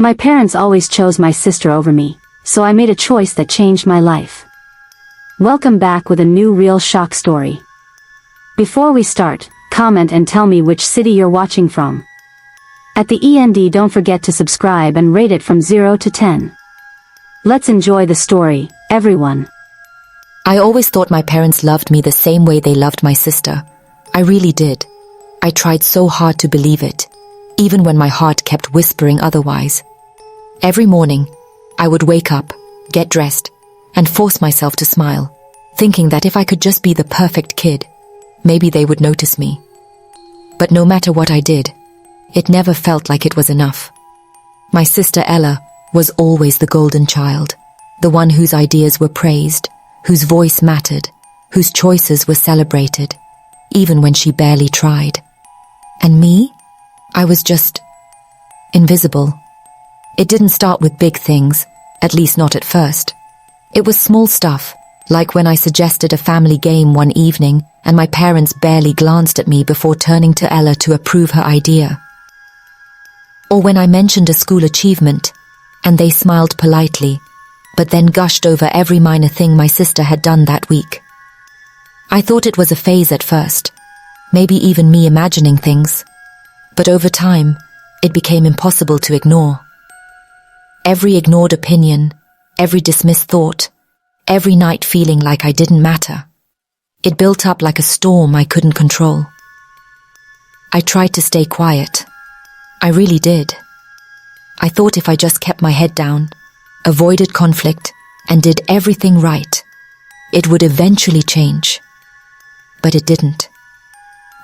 My parents always chose my sister over me, so I made a choice that changed my life. Welcome back with a new real shock story. Before we start, comment and tell me which city you're watching from. At the end, don't forget to subscribe and rate it from 0 to 10. Let's enjoy the story, everyone. I always thought my parents loved me the same way they loved my sister. I really did. I tried so hard to believe it, even when my heart kept whispering otherwise. Every morning, I would wake up, get dressed, and force myself to smile, thinking that if I could just be the perfect kid, maybe they would notice me. But no matter what I did, it never felt like it was enough. My sister Ella was always the golden child, the one whose ideas were praised, whose voice mattered, whose choices were celebrated, even when she barely tried. And me? I was just invisible. It didn't start with big things, at least not at first. It was small stuff, like when I suggested a family game one evening and my parents barely glanced at me before turning to Ella to approve her idea. Or when I mentioned a school achievement, and they smiled politely, but then gushed over every minor thing my sister had done that week. I thought it was a phase at first, maybe even me imagining things, but over time, it became impossible to ignore. Every ignored opinion, every dismissed thought, every night feeling like I didn't matter. It built up like a storm I couldn't control. I tried to stay quiet. I really did. I thought if I just kept my head down, avoided conflict, and did everything right, it would eventually change. But it didn't.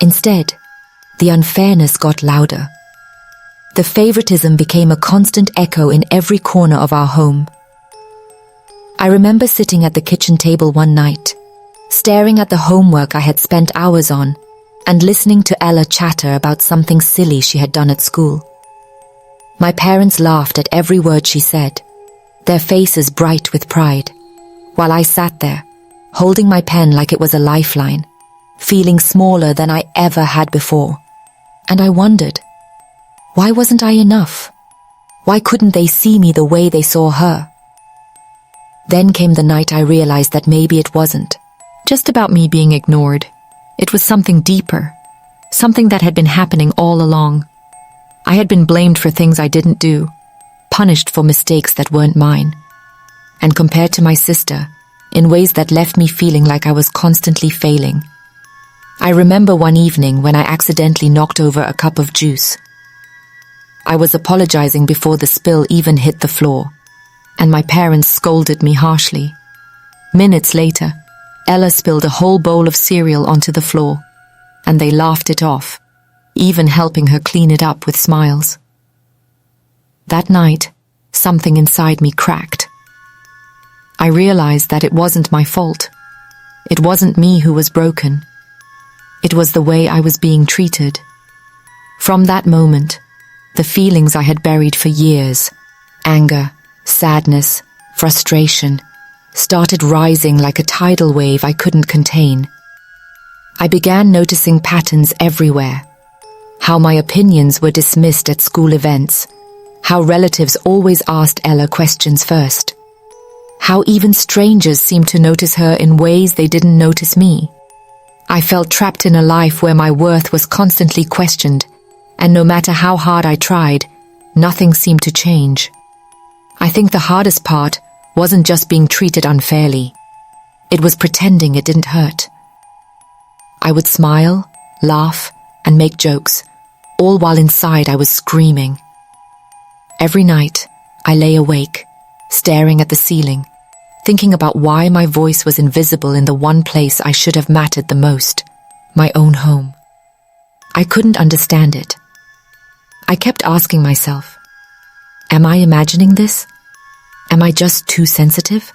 Instead, the unfairness got louder. The favoritism became a constant echo in every corner of our home. I remember sitting at the kitchen table one night, staring at the homework I had spent hours on, and listening to Ella chatter about something silly she had done at school. My parents laughed at every word she said, their faces bright with pride, while I sat there, holding my pen like it was a lifeline, feeling smaller than I ever had before. And I wondered, why wasn't I enough? Why couldn't they see me the way they saw her? Then came the night I realized that maybe it wasn't just about me being ignored. It was something deeper, something that had been happening all along. I had been blamed for things I didn't do, punished for mistakes that weren't mine, and compared to my sister in ways that left me feeling like I was constantly failing. I remember one evening when I accidentally knocked over a cup of juice. I was apologizing before the spill even hit the floor, and my parents scolded me harshly. Minutes later, Ella spilled a whole bowl of cereal onto the floor, and they laughed it off, even helping her clean it up with smiles. That night, something inside me cracked. I realized that it wasn't my fault. It wasn't me who was broken. It was the way I was being treated. From that moment, the feelings I had buried for years, anger, sadness, frustration, started rising like a tidal wave I couldn't contain. I began noticing patterns everywhere. How my opinions were dismissed at school events, how relatives always asked Ella questions first, how even strangers seemed to notice her in ways they didn't notice me. I felt trapped in a life where my worth was constantly questioned, and no matter how hard I tried, nothing seemed to change. I think the hardest part wasn't just being treated unfairly. It was pretending it didn't hurt. I would smile, laugh, and make jokes, all while inside I was screaming. Every night, I lay awake, staring at the ceiling, thinking about why my voice was invisible in the one place I should have mattered the most, my own home. I couldn't understand it. I kept asking myself, am I imagining this? Am I just too sensitive?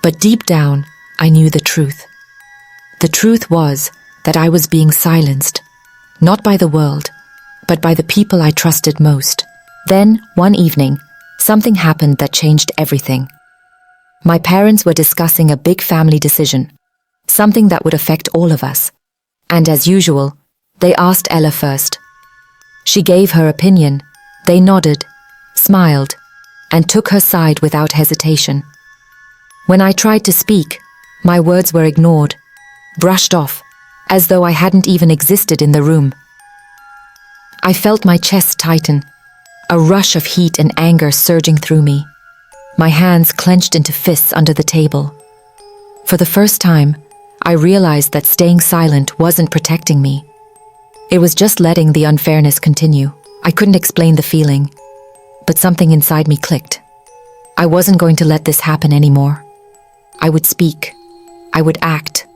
But deep down, I knew the truth. The truth was that I was being silenced, not by the world, but by the people I trusted most. Then, one evening, something happened that changed everything. My parents were discussing a big family decision, something that would affect all of us. And as usual, they asked Ella first. She gave her opinion. They nodded, smiled, and took her side without hesitation. When I tried to speak, my words were ignored, brushed off, as though I hadn't even existed in the room. I felt my chest tighten, a rush of heat and anger surging through me. My hands clenched into fists under the table. For the first time, I realized that staying silent wasn't protecting me. It was just letting the unfairness continue. I couldn't explain the feeling, but something inside me clicked. I wasn't going to let this happen anymore. I would speak. I would act.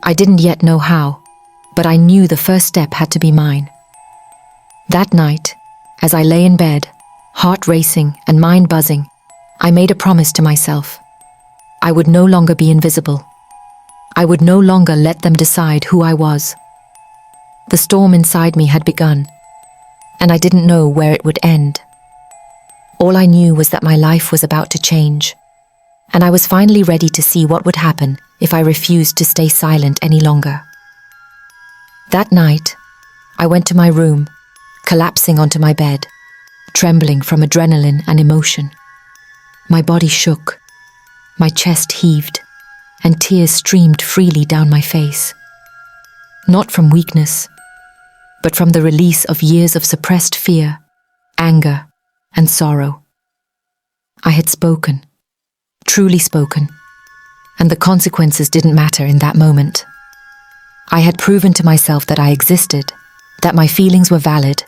I didn't yet know how, but I knew the first step had to be mine. That night, as I lay in bed, heart racing and mind buzzing, I made a promise to myself. I would no longer be invisible. I would no longer let them decide who I was. The storm inside me had begun, and I didn't know where it would end. All I knew was that my life was about to change, and I was finally ready to see what would happen if I refused to stay silent any longer. That night, I went to my room, collapsing onto my bed, trembling from adrenaline and emotion. My body shook, my chest heaved, and tears streamed freely down my face. Not from weakness, but from the release of years of suppressed fear, anger, and sorrow. I had spoken, truly spoken, and the consequences didn't matter in that moment. I had proven to myself that I existed, that my feelings were valid,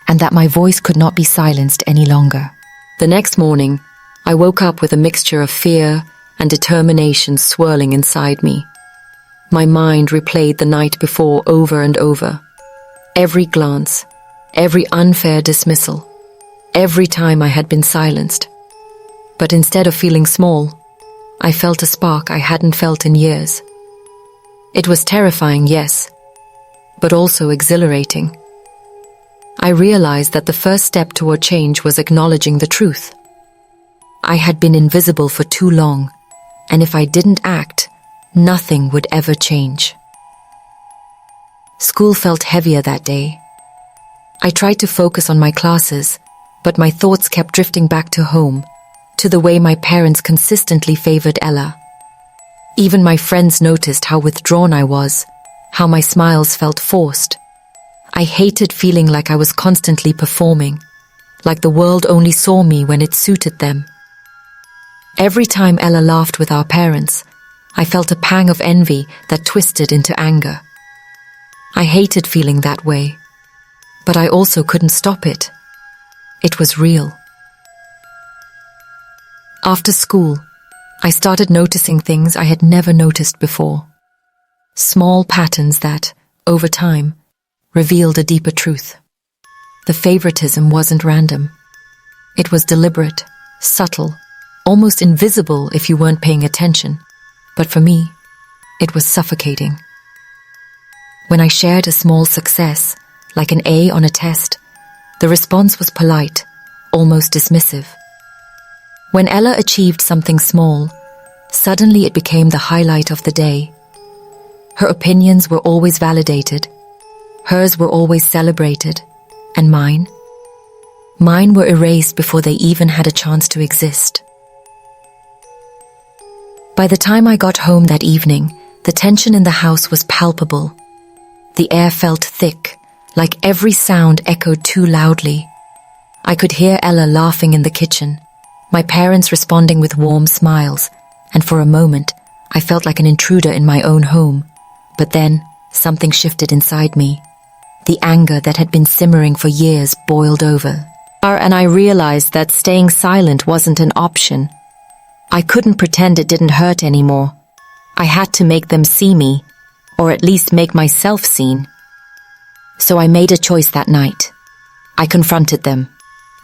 and that my voice could not be silenced any longer. The next morning, I woke up with a mixture of fear and determination swirling inside me. My mind replayed the night before over and over. Every glance, every unfair dismissal, every time I had been silenced. But instead of feeling small, I felt a spark I hadn't felt in years. It was terrifying, yes, but also exhilarating. I realized that the first step toward change was acknowledging the truth. I had been invisible for too long, and if I didn't act, nothing would ever change. School felt heavier that day. I tried to focus on my classes, but my thoughts kept drifting back to home, to the way my parents consistently favored Ella. Even my friends noticed how withdrawn I was, how my smiles felt forced. I hated feeling like I was constantly performing, like the world only saw me when it suited them. Every time Ella laughed with our parents, I felt a pang of envy that twisted into anger. I hated feeling that way, but I also couldn't stop it. It was real. After school, I started noticing things I had never noticed before. Small patterns that, over time, revealed a deeper truth. The favoritism wasn't random. It was deliberate, subtle, almost invisible if you weren't paying attention. But for me, it was suffocating. When I shared a small success, like an A on a test, the response was polite, almost dismissive. When Ella achieved something small, suddenly it became the highlight of the day. Her opinions were always validated, hers were always celebrated, and mine were erased before they even had a chance to exist. By the time I got home that evening, the tension in the house was palpable. The air felt thick, like every sound echoed too loudly. I could hear Ella laughing in the kitchen, my parents responding with warm smiles, and for a moment, I felt like an intruder in my own home. But then, something shifted inside me. The anger that had been simmering for years boiled over. And I realized that staying silent wasn't an option. I couldn't pretend it didn't hurt anymore. I had to make them see me, or at least make myself seen. So I made a choice that night. I confronted them,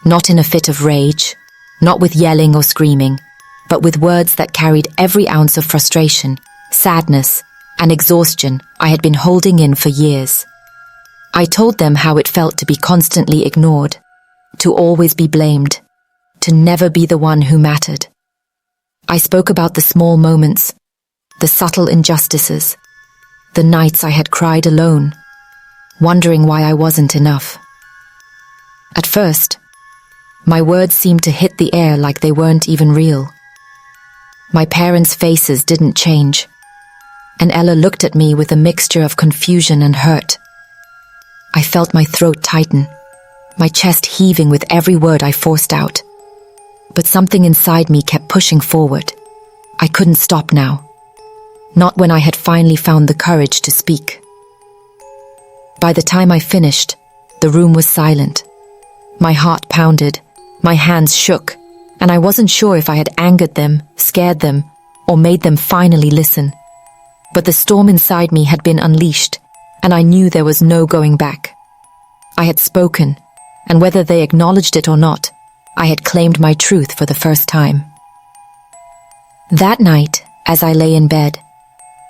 not in a fit of rage, not with yelling or screaming, but with words that carried every ounce of frustration, sadness, and exhaustion I had been holding in for years. I told them how it felt to be constantly ignored, to always be blamed, to never be the one who mattered. I spoke about the small moments, the subtle injustices, the nights I had cried alone, wondering why I wasn't enough. At first, My words seemed to hit the air like they weren't even real. My parents' faces didn't change, and Ella looked at me with a mixture of confusion and hurt. I felt my throat tighten, my chest heaving with every word I forced out. But something inside me kept pushing forward. I couldn't stop now. Not when I had finally found the courage to speak. By the time I finished, the room was silent. My heart pounded, my hands shook, and I wasn't sure if I had angered them, scared them, or made them finally listen. But the storm inside me had been unleashed, and I knew there was no going back. I had spoken, and whether they acknowledged it or not, I had claimed my truth for the first time. That night, as I lay in bed,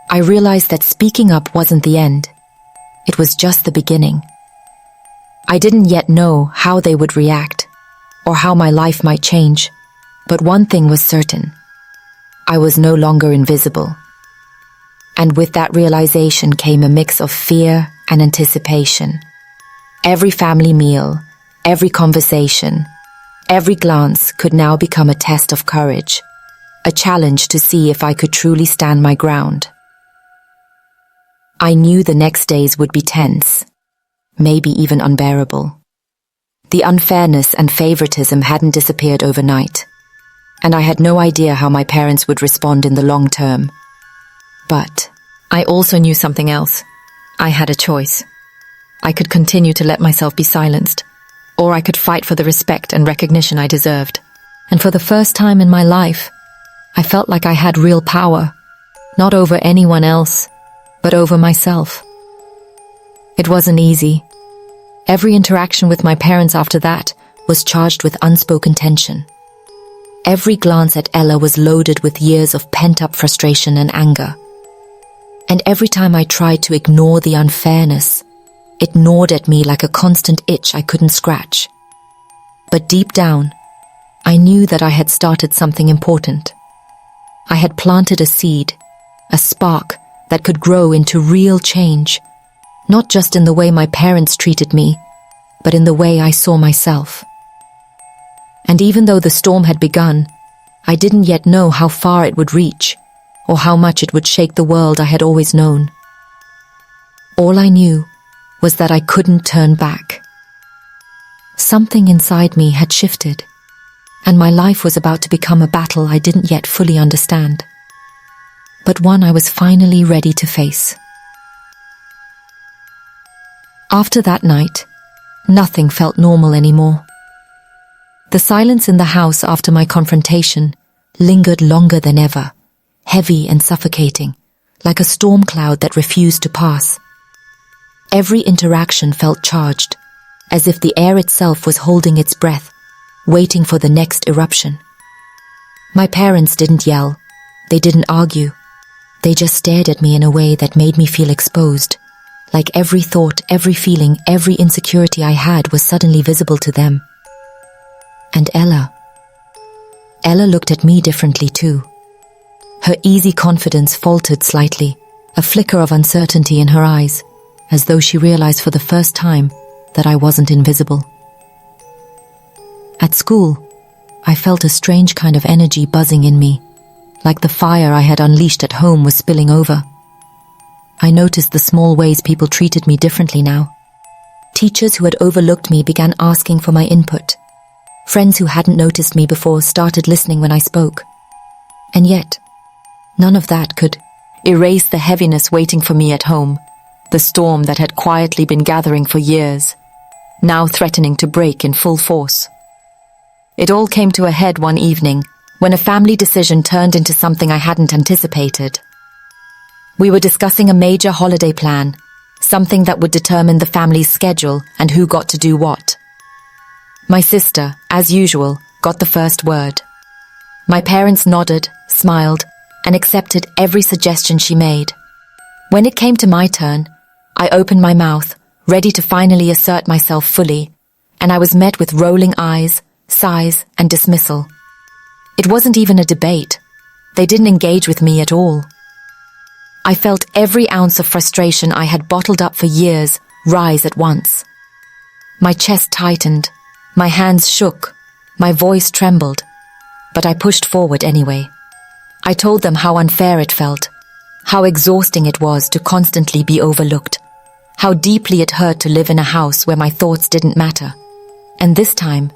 I realized that speaking up wasn't the end. It was just the beginning. I didn't yet know how they would react, or how my life might change, but one thing was certain. I was no longer invisible. And with that realization came a mix of fear and anticipation. Every family meal, every conversation, every glance could now become a test of courage, a challenge to see if I could truly stand my ground. I knew the next days would be tense, maybe even unbearable. The unfairness and favoritism hadn't disappeared overnight, and I had no idea how my parents would respond in the long term. But I also knew something else. I had a choice. I could continue to let myself be silenced, or I could fight for the respect and recognition I deserved. And for the first time in my life, I felt like I had real power, not over anyone else, but over myself. It wasn't easy. Every interaction with my parents after that was charged with unspoken tension. Every glance at Ella was loaded with years of pent-up frustration and anger. And every time I tried to ignore the unfairness, it gnawed at me like a constant itch I couldn't scratch. But deep down, I knew that I had started something important. I had planted a seed, a spark that could grow into real change, not just in the way my parents treated me, but in the way I saw myself. And even though the storm had begun, I didn't yet know how far it would reach, or how much it would shake the world I had always known. All I knew was that I couldn't turn back. Something inside me had shifted, and my life was about to become a battle I didn't yet fully understand, but one I was finally ready to face. After that night, nothing felt normal anymore. The silence in the house after my confrontation lingered longer than ever, heavy and suffocating, like a storm cloud that refused to pass. Every interaction felt charged, as if the air itself was holding its breath, waiting for the next eruption. My parents didn't yell, they didn't argue, they just stared at me in a way that made me feel exposed, like every thought, every feeling, every insecurity I had was suddenly visible to them. And Ella looked at me differently too. Her easy confidence faltered slightly, a flicker of uncertainty in her eyes, as though she realized for the first time that I wasn't invisible. At school, I felt a strange kind of energy buzzing in me, like the fire I had unleashed at home was spilling over. I noticed the small ways people treated me differently now. Teachers who had overlooked me began asking for my input. Friends who hadn't noticed me before started listening when I spoke. And yet, none of that could erase the heaviness waiting for me at home, the storm that had quietly been gathering for years, now threatening to break in full force. It all came to a head one evening, when a family decision turned into something I hadn't anticipated. We were discussing a major holiday plan, something that would determine the family's schedule and who got to do what. My sister, as usual, got the first word. My parents nodded, smiled, and accepted every suggestion she made. When it came to my turn, I opened my mouth, ready to finally assert myself fully, and I was met with rolling eyes, sighs, and dismissal. It wasn't even a debate. They didn't engage with me at all. I felt every ounce of frustration I had bottled up for years rise at once. My chest tightened, my hands shook, My voice trembled, but I pushed forward anyway. I told them how unfair it felt, how exhausting it was to constantly be overlooked, how deeply it hurt to live in a house where my thoughts didn't matter. And this time,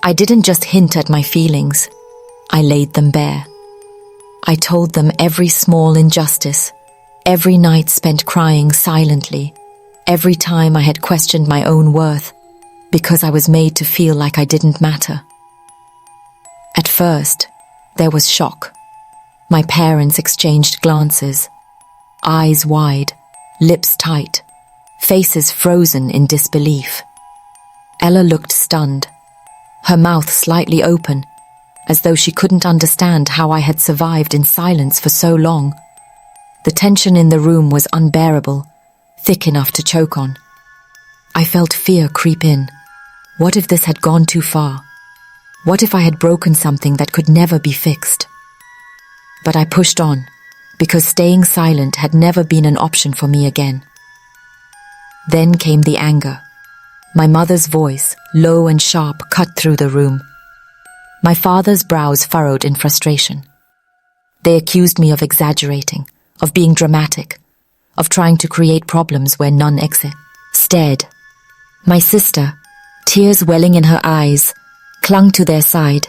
I didn't just hint at my feelings, I laid them bare. I told them every small injustice, every night spent crying silently, every time I had questioned my own worth, because I was made to feel like I didn't matter. At first, there was shock. My parents exchanged glances, eyes wide, lips tight, faces frozen in disbelief. Ella looked stunned, her mouth slightly open, as though she couldn't understand how I had survived in silence for so long. The tension in the room was unbearable, thick enough to choke on. I felt fear creep in. What if this had gone too far? What if I had broken something that could never be fixed? But I pushed on, because staying silent had never been an option for me again. Then came the anger. My mother's voice, low and sharp, cut through the room. My father's brows furrowed in frustration. They accused me of exaggerating, of being dramatic, of trying to create problems where none existed. My sister, tears welling in her eyes, clung to their side,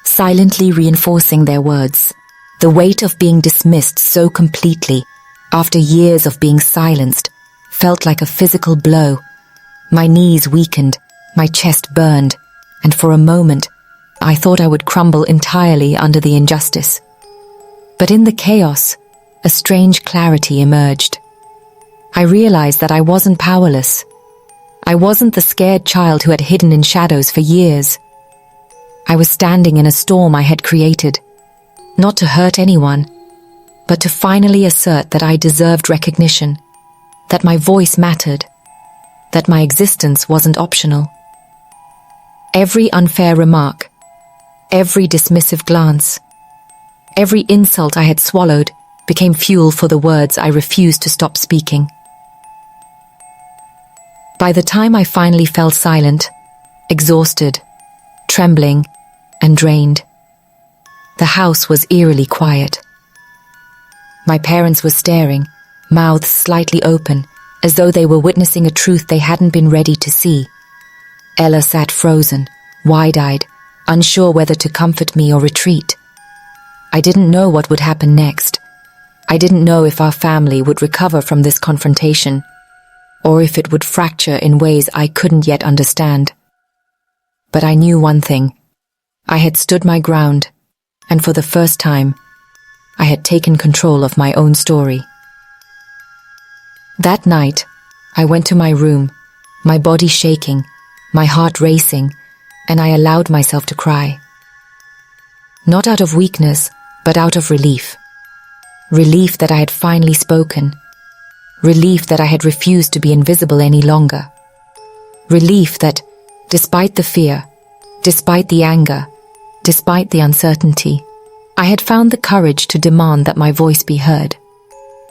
silently reinforcing their words. The weight of being dismissed so completely, after years of being silenced, felt like a physical blow. My knees weakened, my chest burned, and for a moment, I thought I would crumble entirely under the injustice. But in the chaos, a strange clarity emerged. I realized that I wasn't powerless. I wasn't the scared child who had hidden in shadows for years. I was standing in a storm I had created, not to hurt anyone, but to finally assert that I deserved recognition, that my voice mattered, that my existence wasn't optional. Every unfair remark, every dismissive glance, every insult I had swallowed became fuel for the words I refused to stop speaking. By the time I finally fell silent, exhausted, trembling, and drained, the house was eerily quiet. My parents were staring, mouths slightly open, as though they were witnessing a truth they hadn't been ready to see. Ella sat frozen, wide-eyed, unsure whether to comfort me or retreat. I didn't know what would happen next. I didn't know if our family would recover from this confrontation, or if it would fracture in ways I couldn't yet understand. But I knew one thing. I had stood my ground, and for the first time, I had taken control of my own story. That night, I went to my room, my body shaking, my heart racing, and I allowed myself to cry. Not out of weakness, but out of relief. Relief that I had finally spoken. Relief that I had refused to be invisible any longer. Relief that, despite the fear, despite the anger, despite the uncertainty, I had found the courage to demand that my voice be heard.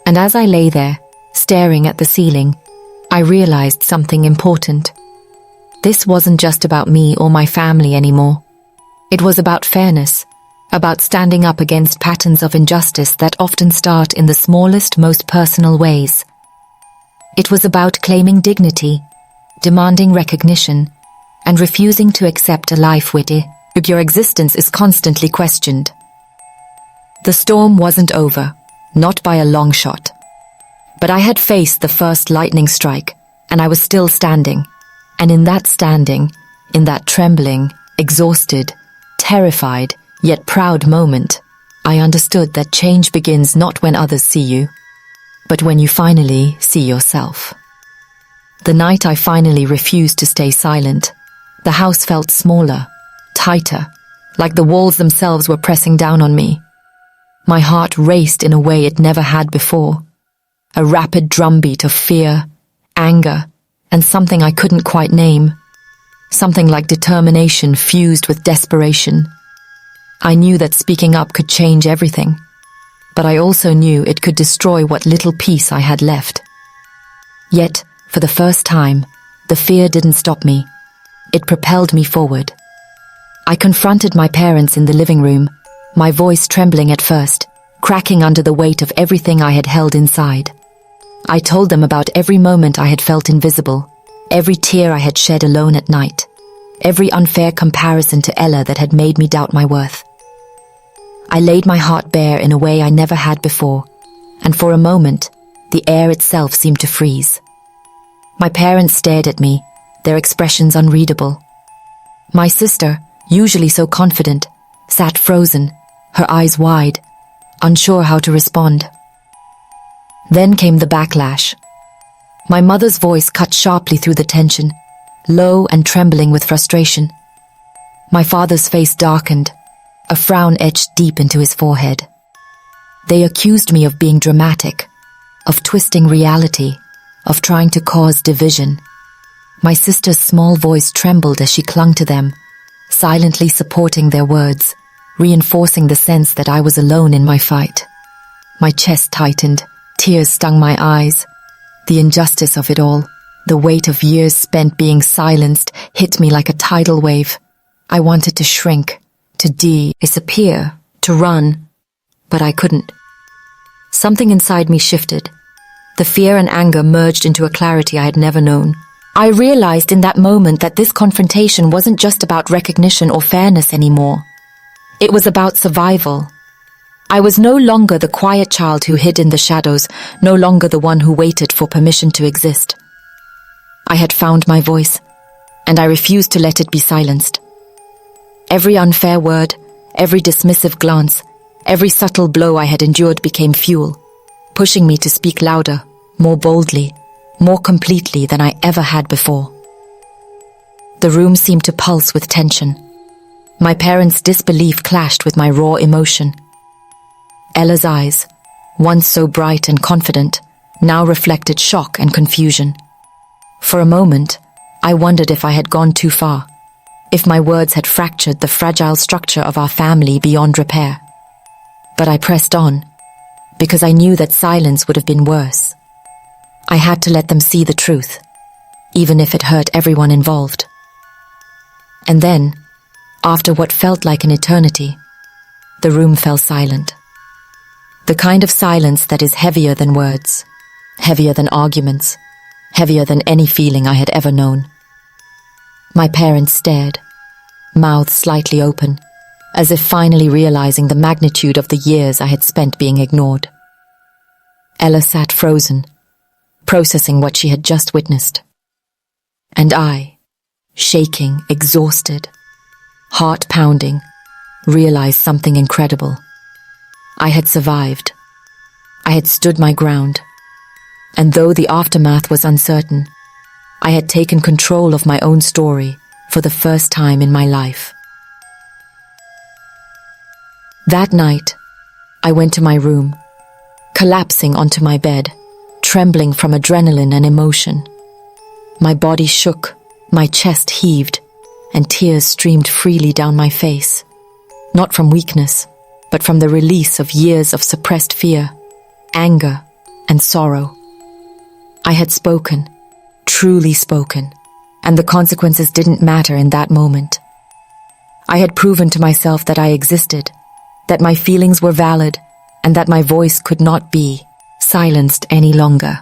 And as I lay there, staring at the ceiling, I realized something important. This wasn't just about me or my family anymore. It was about fairness, about standing up against patterns of injustice that often start in the smallest, most personal ways. It was about claiming dignity, demanding recognition, and refusing to accept a life where your existence is constantly questioned. The storm wasn't over, not by a long shot. But I had faced the first lightning strike, and I was still standing. And in that standing, in that trembling, exhausted, terrified, yet proud moment, I understood that change begins not when others see you, but when you finally see yourself. The night I finally refused to stay silent, the house felt smaller, tighter, like the walls themselves were pressing down on me. My heart raced in a way it never had before, a rapid drumbeat of fear, anger, and something I couldn't quite name, something like determination fused with desperation. I knew that speaking up could change everything, but I also knew it could destroy what little peace I had left. Yet, for the first time, the fear didn't stop me. It propelled me forward. I confronted my parents in the living room, my voice trembling at first, cracking under the weight of everything I had held inside. I told them about every moment I had felt invisible, every tear I had shed alone at night, every unfair comparison to Ella that had made me doubt my worth. I laid my heart bare in a way I never had before, and for a moment, the air itself seemed to freeze. My parents stared at me, their expressions unreadable. My sister, usually so confident, sat frozen, her eyes wide, unsure how to respond. Then came the backlash. My mother's voice cut sharply through the tension, low and trembling with frustration. My father's face darkened, a frown etched deep into his forehead. They accused me of being dramatic, of twisting reality, of trying to cause division. My sister's small voice trembled as she clung to them, silently supporting their words, reinforcing the sense that I was alone in my fight. My chest tightened, tears stung my eyes. The injustice of it all, the weight of years spent being silenced, hit me like a tidal wave. I wanted to shrink, to disappear, to run, but I couldn't. Something inside me shifted. The fear and anger merged into a clarity I had never known. I realized in that moment that this confrontation wasn't just about recognition or fairness anymore. It was about survival. I was no longer the quiet child who hid in the shadows, no longer the one who waited for permission to exist. I had found my voice, and I refused to let it be silenced. Every unfair word, every dismissive glance, every subtle blow I had endured became fuel, pushing me to speak louder, more boldly, more completely than I ever had before. The room seemed to pulse with tension. My parents' disbelief clashed with my raw emotion. Ella's eyes, once so bright and confident, now reflected shock and confusion. For a moment, I wondered if I had gone too far, if my words had fractured the fragile structure of our family beyond repair. But I pressed on, because I knew that silence would have been worse. I had to let them see the truth, even if it hurt everyone involved. And then, after what felt like an eternity, the room fell silent. The kind of silence that is heavier than words, heavier than arguments, heavier than any feeling I had ever known. My parents stared, mouths slightly open, as if finally realizing the magnitude of the years I had spent being ignored. Ella sat frozen, processing what she had just witnessed. And I, shaking, exhausted, heart pounding, realized something incredible. I had survived. I had stood my ground. And though the aftermath was uncertain, I had taken control of my own story for the first time in my life. That night, I went to my room, collapsing onto my bed, trembling from adrenaline and emotion. My body shook, my chest heaved, and tears streamed freely down my face, not from weakness, but from the release of years of suppressed fear, anger, and sorrow. I had spoken, truly spoken, and the consequences didn't matter in that moment. I had proven to myself that I existed, that my feelings were valid, and that my voice could not be silenced any longer.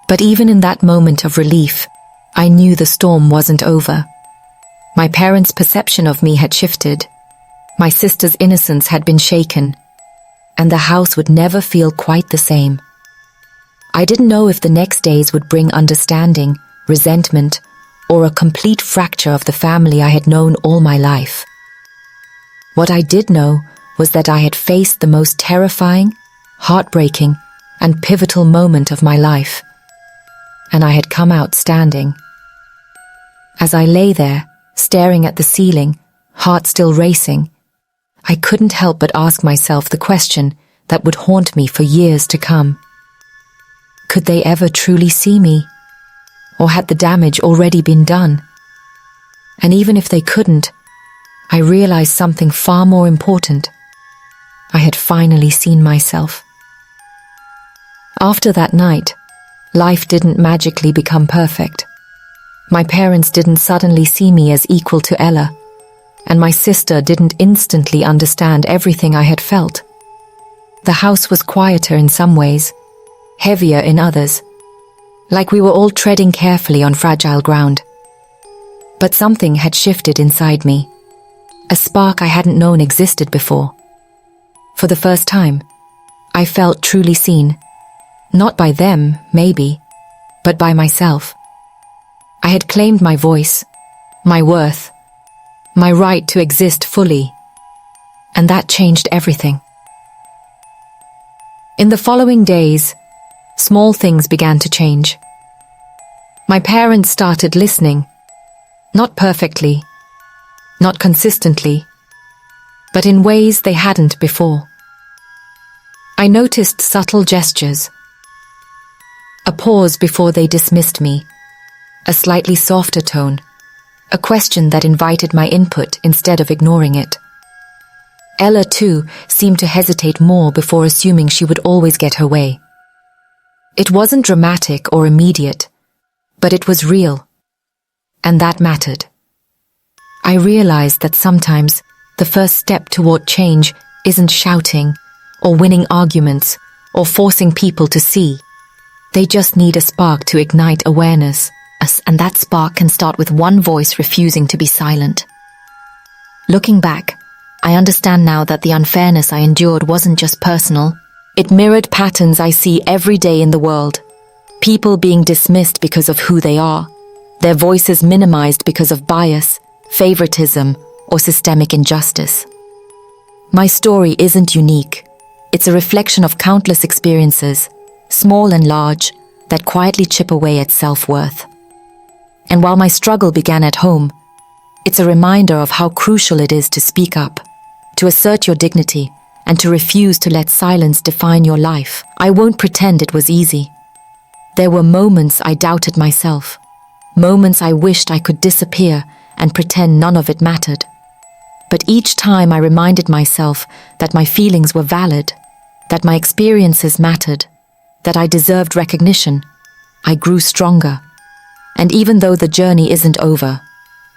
But even in that moment of relief, I knew the storm wasn't over. My parents' perception of me had shifted. My sister's innocence had been shaken, and the house would never feel quite the same. I didn't know if the next days would bring understanding, resentment, or a complete fracture of the family I had known all my life. What I did know was that I had faced the most terrifying, heartbreaking, and pivotal moment of my life, and I had come out standing. As I lay there, staring at the ceiling, heart still racing, I couldn't help but ask myself the question that would haunt me for years to come. Could they ever truly see me? Or had the damage already been done? And even if they couldn't, I realized something far more important. I had finally seen myself. After that night, life didn't magically become perfect. My parents didn't suddenly see me as equal to Ella, and my sister didn't instantly understand everything I had felt. The house was quieter in some ways, heavier in others, like we were all treading carefully on fragile ground. But something had shifted inside me, a spark I hadn't known existed before. For the first time, I felt truly seen, not by them, maybe, but by myself. I had claimed my voice, my worth, my right to exist fully, and that changed everything. In the following days, small things began to change. My parents started listening, not perfectly, not consistently, but in ways they hadn't before. I noticed subtle gestures, a pause before they dismissed me, a slightly softer tone, a question that invited my input instead of ignoring it. Ella, too, seemed to hesitate more before assuming she would always get her way. It wasn't dramatic or immediate, but it was real, and that mattered. I realized that sometimes the first step toward change isn't shouting, or winning arguments, or forcing people to see. They just need a spark to ignite awareness, and that spark can start with one voice refusing to be silent. Looking back, I understand now that the unfairness I endured wasn't just personal. It mirrored patterns I see every day in the world. People being dismissed because of who they are, their voices minimized because of bias, favoritism, or systemic injustice. My story isn't unique. It's a reflection of countless experiences, small and large, that quietly chip away at self-worth. And while my struggle began at home, it's a reminder of how crucial it is to speak up, to assert your dignity, and to refuse to let silence define your life. I won't pretend it was easy. There were moments I doubted myself, moments I wished I could disappear and pretend none of it mattered. But each time I reminded myself that my feelings were valid, that my experiences mattered, that I deserved recognition, I grew stronger. And even though the journey isn't over,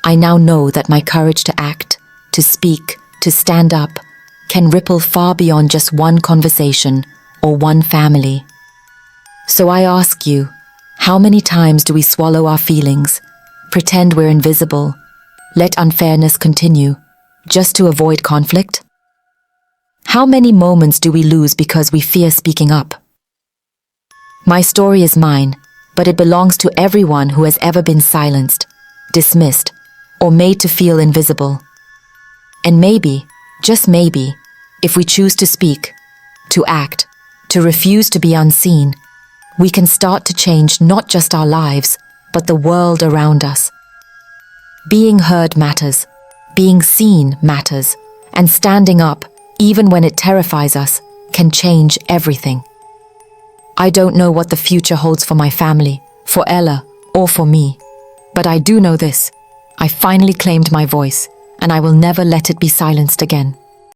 I now know that my courage to act, to speak, to stand up, can ripple far beyond just one conversation or one family. So I ask you, how many times do we swallow our feelings, pretend we're invisible, let unfairness continue, just to avoid conflict? How many moments do we lose because we fear speaking up? My story is mine, but it belongs to everyone who has ever been silenced, dismissed, or made to feel invisible. And maybe, just maybe, if we choose to speak, to act, to refuse to be unseen, we can start to change not just our lives, but the world around us. Being heard matters, being seen matters, and standing up, even when it terrifies us, can change everything. I don't know what the future holds for my family, for Ella, or for me, but I do know this. I finally claimed my voice, and I will never let it be silenced again.